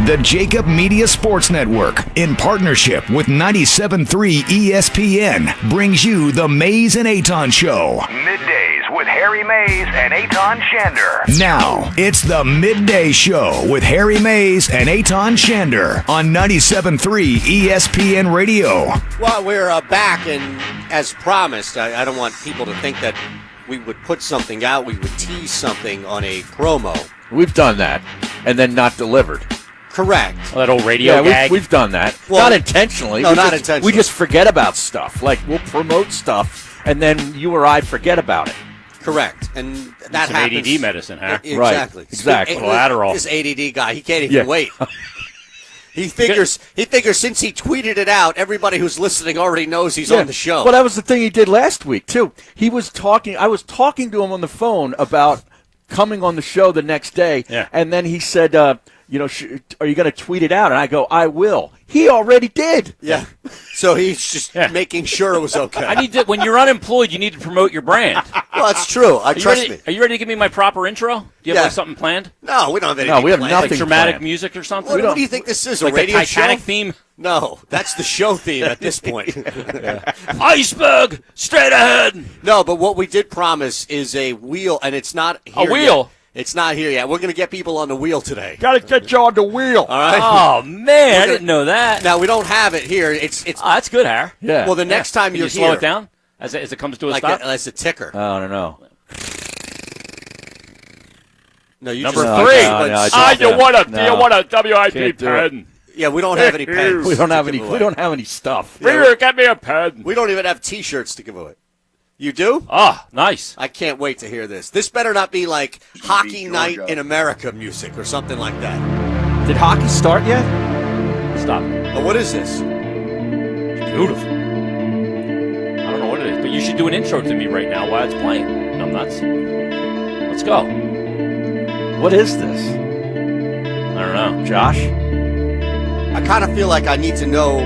The Jacob Media Sports Network, in partnership with 97.3 ESPN, brings you the Mays and Eytan Show. Middays with Harry Mays and Eytan Shander. Now, it's the Midday Show with Harry Mays and Eytan Shander on 97.3 ESPN Radio. Well, we're back, and as promised, I don't want people to think that we would put something out, we would tease something on a promo. We've done that, and then not delivered. Correct. Well, that old radio gag. We've done that. Well, not intentionally. No, not intentionally. We just forget about stuff. Like, we'll promote stuff, and then you or I forget about it. Correct. And that Some happens. ADD medicine, huh? Exactly. Right. Exactly. Adderall. This ADD guy, he can't even wait. He figures since he tweeted it out, everybody who's listening already knows he's on the show. Well, that was the thing he did last week, too. He was talking. I was talking to him on the phone about coming on the show the next day, and then he said, are you going to tweet it out? And I go, I will. He already did. Yeah. So he's just making sure it was okay. When you're unemployed, you need to promote your brand. Well, that's true. Trust me. Are you ready to give me my proper intro? Do you have something planned? No, we don't have anything we have planned. nothing Like dramatic planned. music or something? What do you think this is, like a radio the Titanic show? theme? No, that's the show theme at this point. Iceberg, straight ahead. No, but what we did promise is a wheel, and it's not here A wheel? yet. It's not here yet. We're going to get people on the wheel today. Got to get you on the wheel. All right. Oh, man, I didn't know that. Now, we don't have it here. It's. That's good, Har. Yeah. Well, the next time Can you're you slow here, it down as it comes to a like stop? as a ticker. I don't know. No, you Number just, 3. No, Do you want a WIP Can't do pen? Yeah, we don't have any pens. We don't have to any. give We away. don't have any stuff. Here, get me a pen. We don't even have T-shirts to give away. You do? Ah, nice. I can't wait to hear this. This better not be like Hockey Night in America music or something like that. Did hockey start yet? Stop. Oh, what is this? Beautiful. I don't know what it is, but you should do an intro to me right now while it's playing. I'm nuts. Let's go. What is this? I don't know. Josh? I kind of feel like I need to know.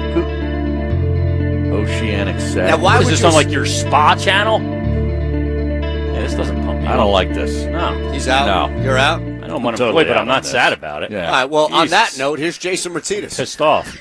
Oceanic set. Now, why Is would this you on like your spa channel? Yeah, this doesn't pump me I don't up. like this. No. He's out? No. You're out? I know I'm I'm unemployed, totally but out I'm not on this. sad about it. Yeah. All right, well, on that Jesus. note, here's Jason Myrtetus. Pissed off.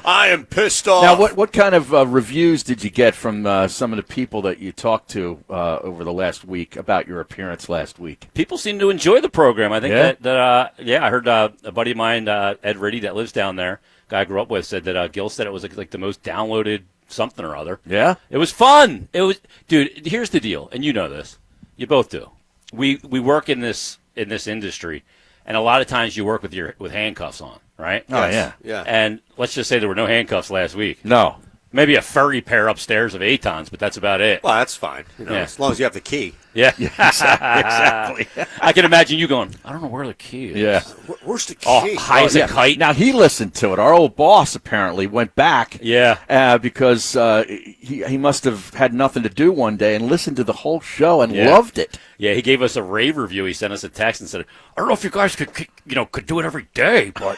I am pissed off. Now, what kind of reviews did you get from some of the people that you talked to over the last week about your appearance last week? People seem to enjoy the program. I think Yeah? I heard a buddy of mine, Ed Ritty, that lives down there, guy I grew up with, said that Gil said it was like the most downloaded something or other. Yeah? It was fun. It was, dude. Here's the deal, and you know this. You both do. We work in this industry, and a lot of times you work with handcuffs on, right? Oh, yeah. Yeah. And let's just say there were no handcuffs last week. No. Maybe a furry pair upstairs of Eytans, but that's about it. Well, that's fine. Yeah. As long as you have the key. Yeah. Exactly. I can imagine you going, I don't know where the key is. Yeah. Where's the key? Oh, high as a kite. Now, he listened to it. Our old boss apparently went back. Yeah. Because he must have had nothing to do one day and listened to the whole show and Yeah. loved it. Yeah, he gave us a rave review. He sent us a text and said, I don't know if you guys could do it every day, but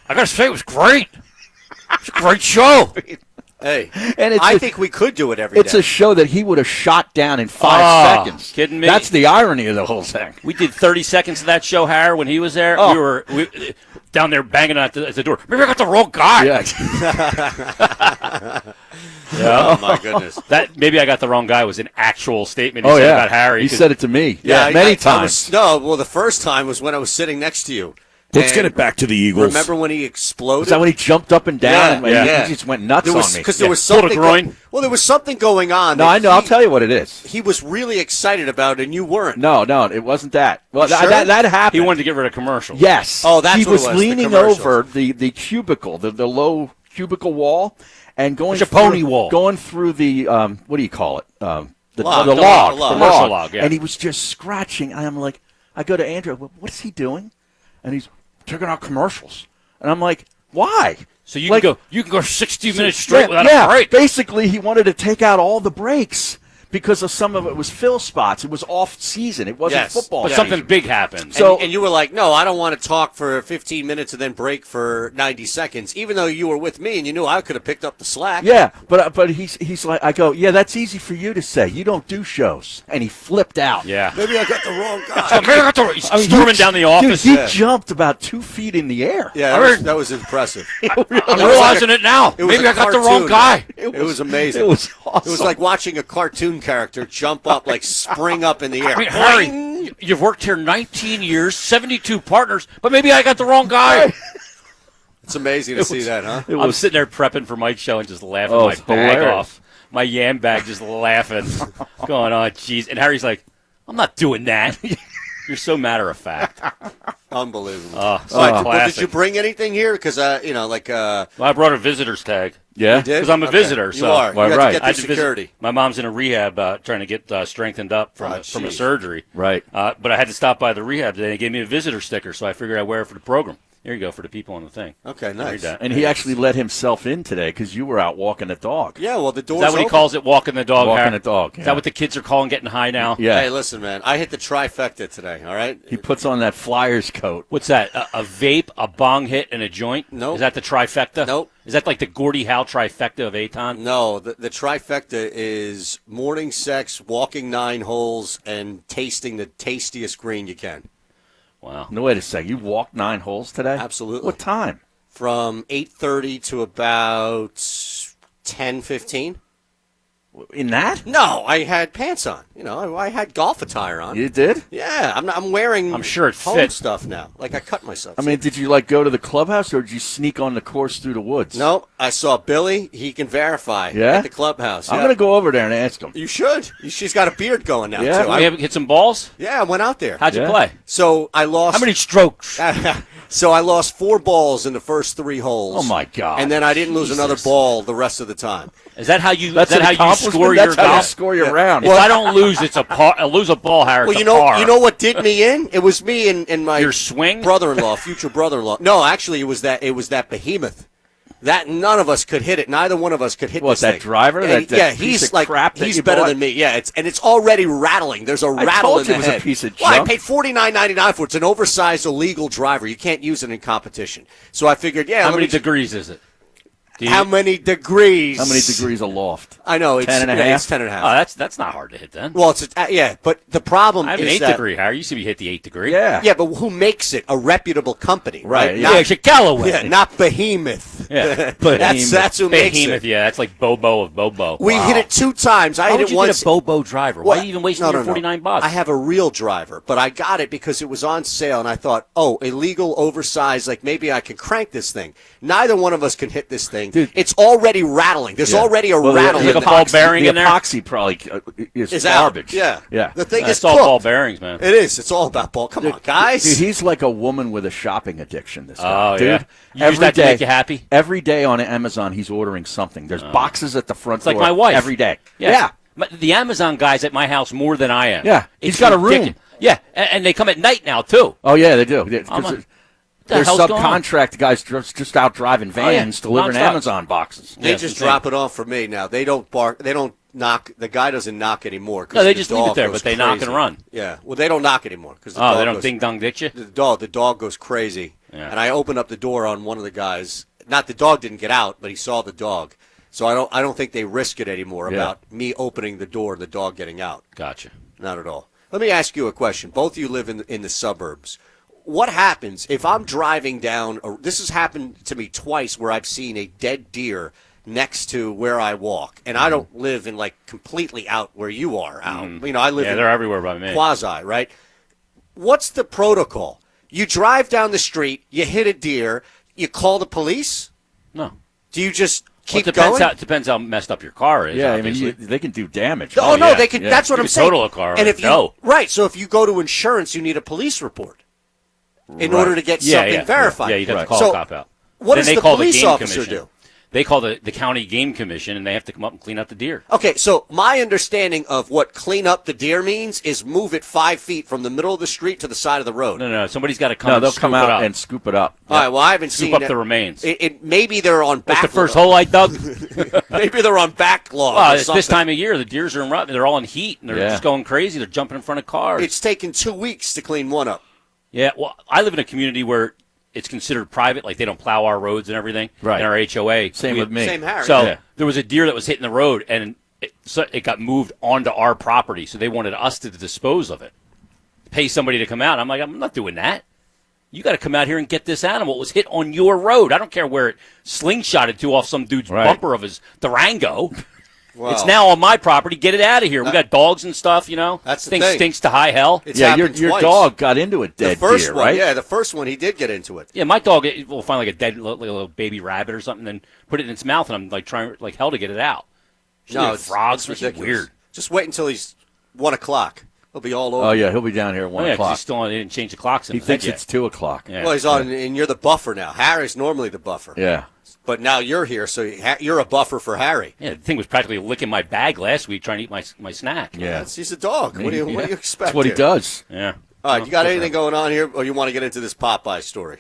I got to say it was great. It's a great show. Hey, And I think we could do it every day. It's a show that he would have shot down in 5 seconds. Kidding me? That's the irony of the whole thing. We did 30 seconds of that show, Harry, when he was there. Oh. We were down there banging at the door. Maybe I got the wrong guy. Yeah. Oh, my goodness. Maybe I got the wrong guy was an actual statement he Oh, said yeah. about Harry. He said it to me. Yeah, many I times. the first time was when I was sitting next to you. Let's And get it back to the Eagles. Remember when he exploded? Was that when he jumped up and down? Yeah, and yeah. He just went nuts There was, on me. because there was Pulled a something. groin? Well, there was something going on. No, that I know. I'll tell you what it is. He was really excited about it, and you weren't. No, it wasn't that. Well, You sure? that happened. He wanted to get rid of commercials. Yes. Oh, that's he what it was was, the leaning commercials. over the cubicle, the low cubicle wall, and going It's a through, pony wall. going through the what do you call it? The Log. the The log, log. Commercial log, yeah. And he was just scratching. And I'm like, I go to Andrew. What is he doing? And he's taking out commercials. And I'm like, why? So you can go 60 minutes straight without a break. Basically, he wanted to take out all the breaks because of some of it was fill spots. It was off season. It wasn't Yes. football. But Yeah. something big happened. So- And you were like, no, I don't want to talk for 15 minutes and then break for 90 seconds, even though you were with me and you knew I could have picked up the slack. Yeah, but he's like, I go, yeah, that's easy for you to say. You don't do shows, and he flipped out. Yeah. Maybe I got the wrong guy. He's storming down the office. Dude, he jumped about 2 feet in the air. Yeah, that was impressive. I'm realizing it now. It was Maybe a I got the wrong cartoon. guy. It was amazing. It was awesome. It was like watching a cartoon character jump up, like spring up in the air. I mean, Harry, you've worked here 19 years, 72 partners, but maybe I got the wrong guy. It's amazing to see that, huh? I'm sitting there prepping for Mike's show and just laughing Oh, my it's bag hilarious. off. My yam bag just laughing. Going on, jeez. And Harry's like, I'm not doing that. You're so matter of fact. Unbelievable. Oh, so Well, did classic. you bring anything here? Because, Well, I brought a visitor's tag. Yeah. you did? Because I'm a Okay. visitor, You so are. You Well, have right. to I get had through to security. visit. My mom's in a rehab trying to get strengthened up from a geez. surgery. Right. But I had to stop by the rehab today. They gave me a visitor sticker, so I figured I'd wear it for the program. Here you go, for the people on the thing. Okay, Read nice. that. And he actually let himself in today because you were out walking the dog. Yeah, well, the door's Is that what he open. calls it, walking the dog? Walking Harry? the dog, Is yeah. that what the kids are calling getting high now? Yeah. Hey, listen, man. I hit the trifecta today, all right? He puts on that Flyers coat. What's that? A vape, a bong hit, and a joint? Nope. Is that the trifecta? Nope. Is that like the Gordie Howe trifecta of Eytan? No, the trifecta is morning sex, walking 9 holes, and tasting the tastiest green you can. Wow. No, wait a second. You walked 9 holes today? Absolutely. What time? From 8:30 to about 10:15. In that? No, I had pants on. You know, I had golf attire on. You did? Yeah, I'm wearing. I'm sure it home fits. stuff now. Like I cut myself. I mean, did you like go to the clubhouse or did you sneak on the course through the woods? no, I saw Billy. He can verify. Yeah? At the clubhouse. I'm yeah. going to go over there and ask him. You should. She's got a beard going now Yeah, too. We haven't hit some balls? Yeah, I went out there. How'd you Yeah. play? So I lost. How many strokes? So I lost 4 balls in the first 3 holes. Oh, my God. And then I didn't lose another Jesus. ball the rest of the time. Is that how you? That's is that an how you accomplishment? score That's your how you golf? score your round. If I don't lose, it's a par. I lose a ball, Harry. Well, it's you a know, par. you know what did me in? It was me and my Your swing? brother-in-law, future brother-in-law. No, actually, it was that behemoth. That none of us could hit it. Neither one of us could hit What, this that thing. driver? Yeah, That yeah, piece he's of like crap that he's you better bought? than me. Yeah, it's already rattling. There's a rattle told in you the it was a head. piece of Well, I junk. paid $49.99 for it. It's an oversized illegal driver. You can't use it in competition. So I figured, yeah. How let many me- degrees is it? Do you- How many degrees? How many degrees aloft? I know it's 10 and a yeah, half? It's 10 and a half. Oh, that's not hard to hit then. Well, it's yeah, but the problem I have an is 8 that degree, Harry. You see me hit the 8 degree. Yeah. yeah, but who makes it? A reputable company, right? Right, Yeah, Not, actually, Callaway. yeah, not Behemoth. Yeah, that's who makes Behemoth, it. yeah, that's like Bobo of Bobo. We hit it 2 times. I How hit would it you once. get a Bobo driver? Why are you even wasting No, your no, no. 49 bucks? I have a real driver, but I got it because it was on sale, and I thought, oh, illegal, oversized, like maybe I can crank this thing. Neither one of us can hit this thing. Dude. It's already rattling. There's already a Well, rattle you in have a there. ball bearing the in there? epoxy probably is out. garbage. Yeah. Yeah. The thing That's is all cooked. ball bearings, man. It is. It's all about ball. Come on, guys. Dude, he's like a woman with a shopping addiction, this guy. Oh, Dude, yeah. You use that to make you happy? Every day on Amazon, he's ordering something. There's boxes at the front It's like door my wife. every day. Yeah. The Amazon guy's at my house more than I am. Yeah. He's It's got a room. ridiculous. Yeah, and they come at night now, too. Oh, yeah, they do. I'm like, They're hell's going on? subcontract guys just out driving vans delivering Nonstop. Amazon boxes. They Yeah, just insane. drop it off for me now. They don't bark. They don't knock. The guy doesn't knock anymore. 'cause No, they the just leave it dog there, goes but they knock and crazy. run. Yeah. Well, they don't knock anymore because the Oh, dog they don't goes, ding dong ditch you? the dog goes crazy. Yeah. And I opened up the door on one of the guys. Not the dog didn't get out, but he saw the dog. So I don't think they risk it anymore Yeah. about me opening the door and the dog getting out. Gotcha. Not at all. Let me ask you a question. Both of you live in the suburbs. What happens if I'm driving down? This has happened to me twice where I've seen a dead deer next to where I walk, and I don't live in like completely out where you are out. You know, I live Yeah, in they're everywhere by me. quasi, right? What's the protocol? You drive down the street, you hit a deer, you call the police? No. Do you just Well, keep it depends going? how messed up your car is. Yeah, I mean, obviously. they can do damage. Oh, no, yeah, they can. yeah. That's what You I'm could saying. total a car and and if you go. right, so if you go to insurance, you need a police report in Right. order to get Yeah, something yeah. verified. Yeah, you'd have to Right. call So a cop out. What Then does they the call police game officer commission. do? they call the county game commission, and they have to come up and clean up the deer. Okay, so my understanding of what clean up the deer means is move it 5 feet from the middle of the street to the side of the road. No, somebody's got to come. No, and they'll scoop come it out up. and scoop it up. All right, well, I haven't Scoop seen up the remains. Maybe they're on That's back. the first hole I dug. Maybe they're on backlog. Well, or it's something. this time of year, the deers are in rut. They're all in heat, and they're just going crazy. They're jumping in front of cars. It's taken 2 weeks to clean one up. Yeah, well, I live in a community where it's considered private, like they don't plow our roads and everything. Right. In our HOA. Same with me. Same Harry. So Yeah. there was a deer that was hitting the road, and it got moved onto our property. So they wanted us to dispose of it, pay somebody to come out. I'm like, I'm not doing that. You got to come out here and get this animal. It was hit on your road. I don't care where it slingshotted to off some dude's bumper of his Durango. Well, It's now on my property. Get it out of here. We got dogs and stuff, That's the thing. thing. Stinks to high hell. It's Yeah, happened your twice. dog got into a dead The first deer, one, right? yeah, the first one he did get into it. Yeah, my dog will find like a dead little baby rabbit or something, then put it in its mouth, and I'm like trying like hell to get it out. No, It's frogs. it's It's ridiculous. weird. Just wait until he's 1 o'clock. He'll be all over. Oh, yeah, he'll be down here at 1 Oh, yeah, 'cause o'clock. he's still on. They didn't change the clocks. He thinks it's 2 o'clock. Yeah. Well, he's on, and you're the buffer now. Harry's normally the buffer. Yeah. But now you're here, so you're a buffer for Harry. Yeah, the thing was practically licking my bag last week trying to eat my snack. Yeah. He's a dog. What do you expect? That's what he here? does. Yeah. All right, you got anything going on here, or you want to get into this Popeye story?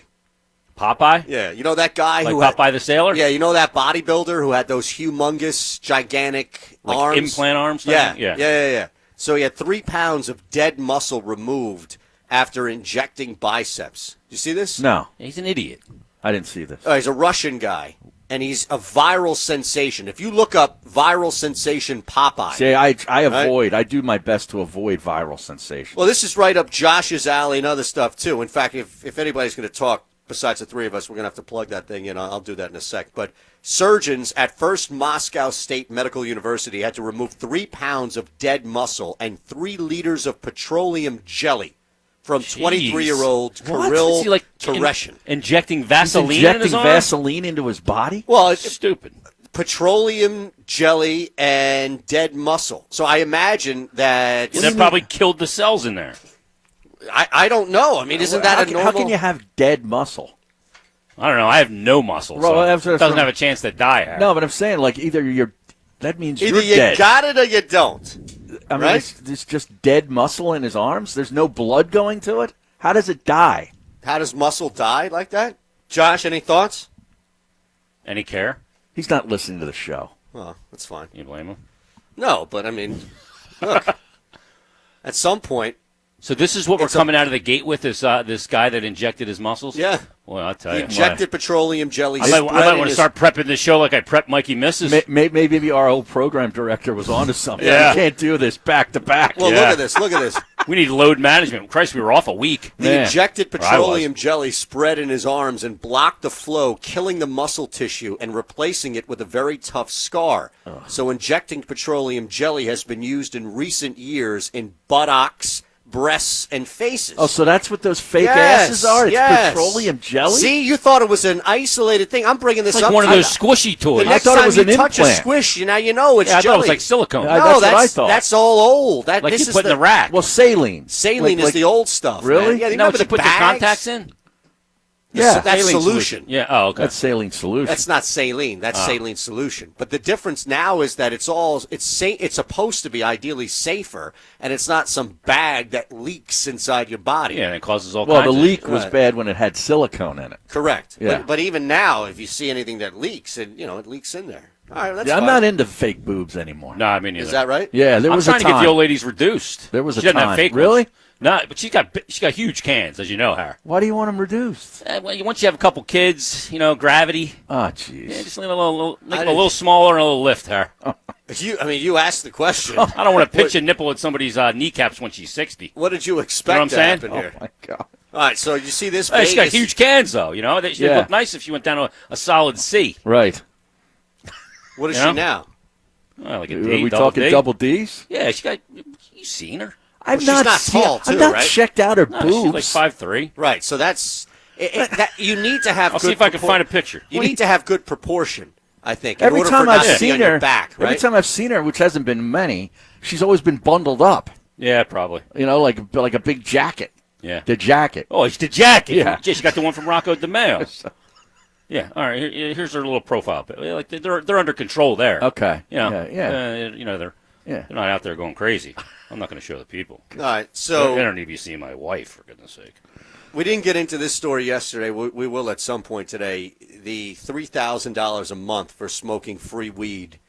Popeye? Yeah, you know that guy Like who Popeye the Sailor? Yeah, you know that bodybuilder who had those humongous, gigantic Like arms, implant arms? Yeah, Yeah. yeah. So he had 3 pounds of dead muscle removed after injecting biceps. You see this? No, He's an idiot. I didn't see this. He's a Russian guy, and he's a viral sensation. If you look up viral sensation Popeye. See, I avoid. I do my best to avoid viral sensations. Well, this is right up Josh's alley and other stuff, too. In fact, if anybody's going to talk besides the three of us, we're going to have to plug that thing in. I'll do that in a sec. But surgeons at First Moscow State Medical University had to remove 3 pounds of dead muscle and 3 liters of petroleum jelly from 23-year-old Kirill Is he like Tereshin. injecting He's Vaseline in injecting his arm? Vaseline into his body? Well, It's stupid. petroleum jelly and dead muscle. So I imagine that... That probably killed the cells in there. I don't know. I mean, isn't that a normal... How can you have dead muscle? I don't know. I have no muscle. Well, So that's- it doesn't have a chance to die. Harry. No, but I'm saying, like, either you're. That means Either you're dead. you got it or you don't. I mean, right? it's just dead muscle in his arms. There's no blood going to it. How does it die? How does muscle die like that? Josh, any thoughts? Any care? He's not listening to the show. Well, that's fine. You blame him? No, but I mean, look, at some point, So this is what we're It's a- coming out of the gate with, this guy that injected his muscles? yeah, Well, I'll tell he you. injected petroleum jelly. I might want to start prepping this show like I prepped Mikey Misses. Maybe our old program director was onto something. Yeah. We can't do this back to back. Well, Yeah. look at this. Look at this. We need load management. Christ, we were off a week. The Man. injected Or I was. petroleum jelly spread in his arms and blocked the flow, killing the muscle tissue and replacing it with a very tough scar. So injecting petroleum jelly has been used in recent years in buttocks, breasts, and faces. Oh, so that's what those fake Yes, asses are? It's yes. petroleum jelly? See, you thought it was an isolated thing. I'm bringing this It's like up. one of to those you. squishy toys. The next thought it time was you an touch implant. a squish, now you know it's Yeah, I jelly. thought it was like silicone. I- No, that's what I that's thought. that's all old. That like this you is put in the rack. Well, saline. Saline is Like- the old stuff. Really? Man. Yeah, you you know remember what you the put bags? the contacts in? Yeah. That's Saline solution. Yeah. Oh, okay. That's saline solution. That's not saline. That's saline solution. But the difference now is that it's supposed to be ideally safer, and it's not some bag that leaks inside your body. yeah, and it causes all well, kinds the of leak was Right. bad when it had silicone in it. Correct. Yeah. But even now, if you see anything that leaks, it leaks in there. All right, that's Yeah, I'm fine. not into fake boobs anymore. No, I mean neither. Is that right? Yeah, there I'm was trying a to get time. the old ladies reduced. There was a she doesn't time. have fake Really? ones. No, but she's got huge cans, as you know, Harry. Why do you want them reduced? Well, once you have a couple kids, gravity. Oh, Yeah, jeez. just make them a little smaller and a little lift, Harry. You asked the question. I don't want to pinch a nipple at somebody's kneecaps when she's 60. What did you expect You know what I'm to saying? happen Oh, here? my God. All right, so you see this Hey, she's got Vegas- huge cans, though. She'd Yeah. look nice if she went down to a solid C. Right. What is You she know? now? Oh, like a Are D, we double talking D. double Ds? Yeah, she got. You seen her? I've she's not not seen- tall, too, I've not right? checked out her No, boobs. she's like 5'3". Right, so that's that you need to have. I'll good see if I can find a picture. You need to have good proportion, I think. In Every order time for it not I've to be seen on your her, back, right? every time I've seen her, which hasn't been many, she's always been bundled up. Yeah, probably. Like a big jacket. Yeah. The jacket. Oh, it's the jacket. Yeah. She got the one from Rocco DeMeo. Yeah, all right. Here's their little profile. Like they're under control there. Okay. Yeah. Yeah. They're not out there going crazy. I'm not going to show the people. All right, so They don't need to be seeing my wife, for goodness sake. we didn't get into this story yesterday. We will at some point today. The $3,000 a month for smoking free weed.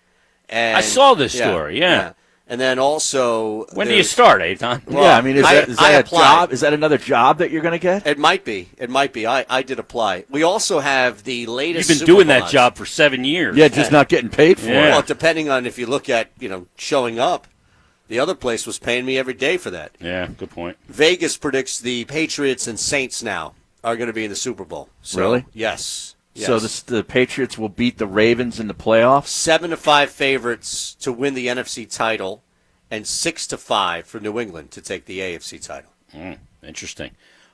And, I saw this story, yeah. And then also, When do you start, Eytan? Well, yeah, I mean, is I that a applied. job? Is that another job that you're going to get? It might be. I did apply. We also have the latest. You've been Super doing that Bowl odds. job for 7 years. Yeah, just not getting paid for Yeah. it. Well, depending on if you look at showing up, the other place was paying me every day for that. Yeah, good point. Vegas predicts the Patriots and Saints now are going to be in the Super Bowl. So, Really? Yes. So the Patriots will beat the Ravens in the playoffs? 7-5 favorites to win the NFC title, and 6-5 for New England to take the AFC title. Interesting.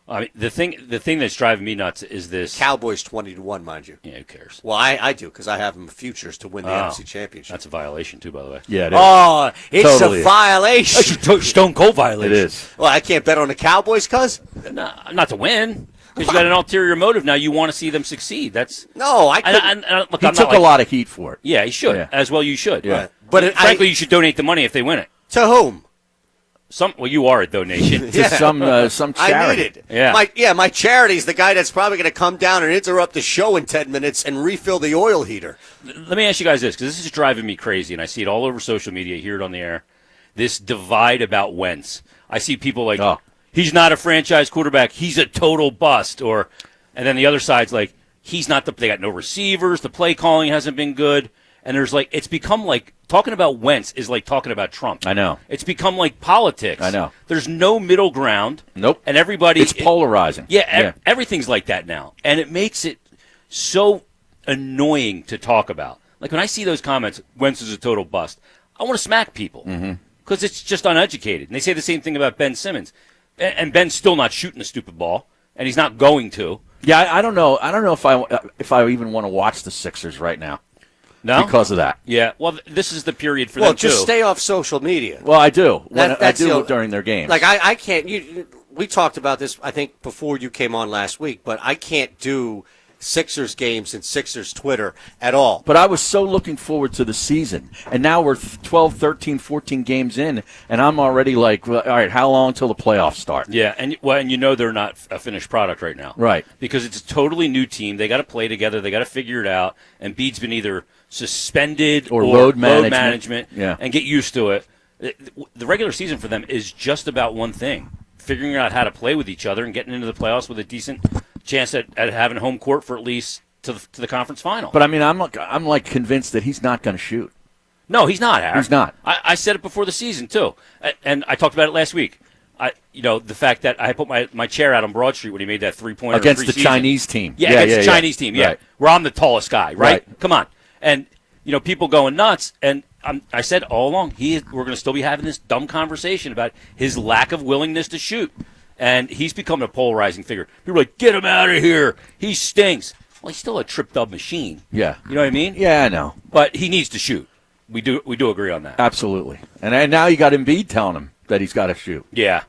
I mean, the thing that's driving me nuts is this. Cowboys 20-1, mind you. Yeah, who cares? Well, I do because I have them futures to win the NFC Championship. That's a violation too, by the way. Yeah, it is. Oh, it's Totally a is. violation. Stone cold violation. It is. Well, I can't bet on the Cowboys, cuz? No, not to win, because you got an ulterior motive now. You want to see them succeed. That's No, I couldn't. look. He I'm took not a lot of heat for it. Yeah, he should. Yeah. As well, you should. Yeah. But Frankly, you should donate the money if they win it. to whom? Well, you are a donation. To some charity. I need it. Yeah. My charity's the guy that's probably going to come down and interrupt the show in 10 minutes and refill the oil heater. Let me ask you guys this, because this is driving me crazy, and I see it all over social media, hear it on the air. This divide about Wentz. I see people like, he's not a franchise quarterback, he's a total bust, and then the other side's like, he's not they got no receivers, the play calling hasn't been good, and there's like, it's become like, talking about Wentz is like talking about Trump. I know. It's become like politics. I know. There's no middle ground. Nope. And everybody. It's polarizing. Everything's like that now. And it makes it so annoying to talk about. Like when I see those comments, Wentz is a total bust, I want to smack people. Because it's just uneducated. And they say the same thing about Ben Simmons. And Ben's still not shooting a stupid ball. And he's not going to. Yeah, I don't know. I don't know if I even want to watch the Sixers right now. No? Because of that. Yeah. Well, this is the period for Well, them, too. just stay off social media. Well, I do. I That's do during their games. Like, I can't. We talked about this, I think, before you came on last week, but I can't do Sixers games and Sixers Twitter at all. But I was so looking forward to the season. And now we're 12, 13, 14 games in, and I'm already like, well, all right, how long till the playoffs start? Yeah, and they're not a finished product right now. Right. Because it's a totally new team. They got to play together. They got to figure it out. And Bede's been either suspended or load management. Yeah. And get used to it. The regular season for them is just about one thing, figuring out how to play with each other and getting into the playoffs with a decent chance at having home court for at least to the conference final. But, I mean, I'm like convinced that he's not going to shoot. No, he's not, Harry. He's not. I said it before the season, too. And I talked about it last week. The fact that I put my chair out on Broad Street when he made that three-pointer against the preseason. Chinese team. Yeah, against the Chinese team, yeah. Right. Where I'm the tallest guy, right? Come on. And, people going nuts. And I said all along, we're going to still be having this dumb conversation about his lack of willingness to shoot. And he's become a polarizing figure. People are like, get him out of here. He stinks. Well, he's still a tripped-up machine. Yeah. You know what I mean? Yeah, I know. But he needs to shoot. We do agree on that. Absolutely. And now you got Embiid telling him that he's got to shoot. Yeah.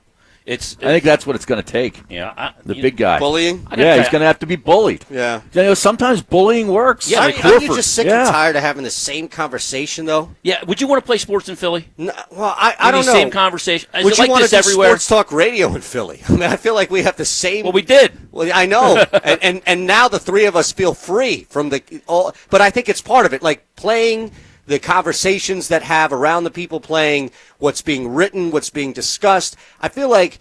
I think that's what it's going to take. Yeah. The big guy. Bullying? Yeah, he's going to have to be bullied. Yeah. Sometimes bullying works. Yeah, Aren't you just sick and tired of having the same conversation, though? Yeah. Would you want to play sports in Philly? No, well, I don't know. Same conversation. Is Would it you like want this to do everywhere? sports talk radio in Philly? I mean, I feel like we have the same. Well, we did. Well, I know, and now the three of us feel free from all. But I think it's part of it, like playing the conversations that have around the people playing, what's being written, what's being discussed. I feel like,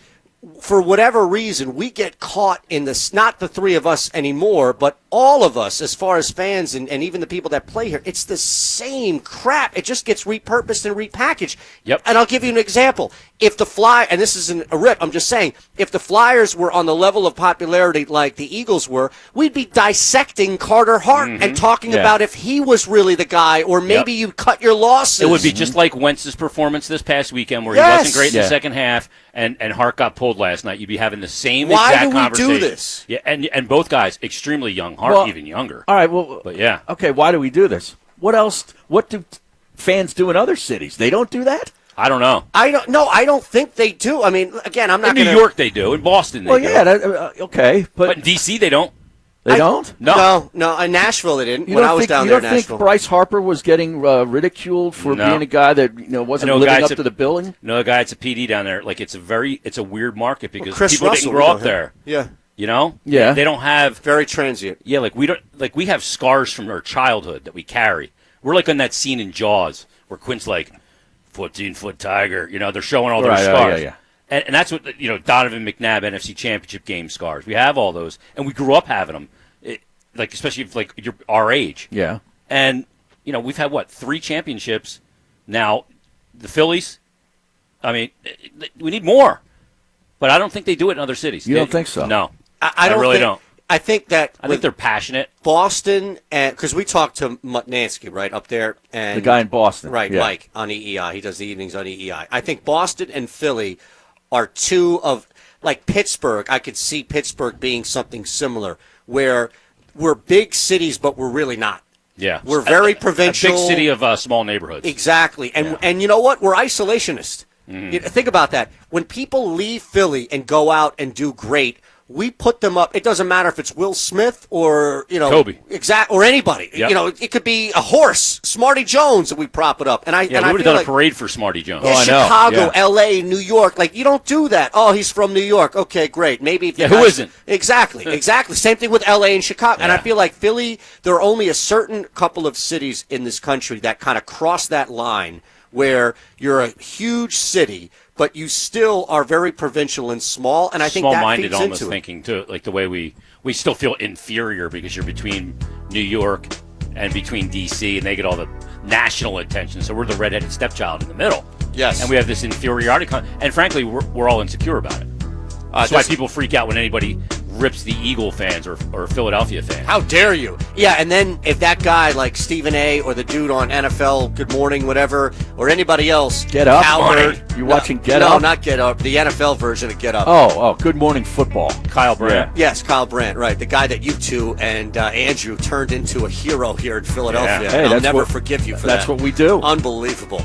for whatever reason, we get caught in this, not the three of us anymore, but all of us, as far as fans and even the people that play here, it's the same crap. It just gets repurposed and repackaged. Yep. And I'll give you an example. If the and this isn't a rip, I'm just saying, if the Flyers were on the level of popularity like the Eagles were, we'd be dissecting Carter Hart and talking about if he was really the guy, or maybe you cut your losses. It would be just like Wentz's performance this past weekend, where he Yes. wasn't great in the second half, and Hart got pulled last night. You'd be having the same exact conversation. Why do we do this? Yeah, and both guys extremely young. Hart even younger. All right, well, but yeah. Okay, why do we do this? What else? What do fans do in other cities? They don't do that? I don't know. I don't think they do. I mean, again, I'm not In going New York they do. In Boston they do. Well, yeah, okay. But in D.C. they don't. They don't? No. In Nashville they didn't. You When don't I was think, down you there in don't think Nashville. Bryce Harper was getting ridiculed for No. being a guy that wasn't living up to the billing? No, the guy it's a PD down there. Like it's a weird market because Chris people Russell, didn't grow we know up him. there. Yeah. You know? Yeah. They don't have Very transient. Yeah, we have scars from our childhood that we carry. We're like on that scene in Jaws where Quint's like 14-foot tiger, they're showing all their scars. Yeah. And that's what Donovan McNabb NFC Championship game scars. We have all those, and we grew up having them. Especially if you're our age. Yeah. And we've had 3 championships now. The Phillies. I mean, we need more, but I don't think they do it in other cities. You don't think so? No, I really don't. I think that I think they're passionate. Boston, and because we talked to Mutnansky right up there, and The guy in Boston. right, Yeah. Mike on EEI. He does the evenings on EEI. I think Boston and Philly are two of Pittsburgh. I could see Pittsburgh being something similar, where we're big cities, but we're really not. Yeah, We're very provincial. A big city of small neighborhoods. Exactly, and you know what? We're isolationist. Think about that. When people leave Philly and go out and do great, we put them up. It doesn't matter if it's Will Smith or Kobe, or anybody. Yep. It could be a horse, Smarty Jones, that we prop it up. And I we and would I have feel done a parade for Smarty Jones. Yeah, I know. Chicago, Yeah. L.A., New York. You don't do that. Oh, he's from New York. Okay, great. Maybe if Yeah, the who guy- isn't? Exactly. Same thing with L.A. and Chicago. And I Yeah. feel like Philly, there are only a certain couple of cities in this country that kind of cross that line where you're a huge city, but you still are very provincial and small, and I think that Small-minded, feeds almost into it. thinking too, like the way we still feel inferior because you're between New York and between D.C. and they get all the national attention. So we're the redheaded stepchild in the middle. Yes. And we have this inferiority, and frankly, we're all insecure about it. That's why people freak out when anybody rips the Eagle fans or Philadelphia fans. How dare you? Yeah, and then if that guy like Stephen A. or the dude on NFL Good Morning, whatever, or anybody else, Get Up? Howard, You watching Get no, Up? not Get Up, the NFL version of Get Up. Oh, Good Morning Football. Kyle Brandt. Yes, Kyle Brandt, right. The guy that you two and Andrew turned into a hero here in Philadelphia. Yeah. Hey, I'll that's never what- forgive you for That's that. what we do. Unbelievable.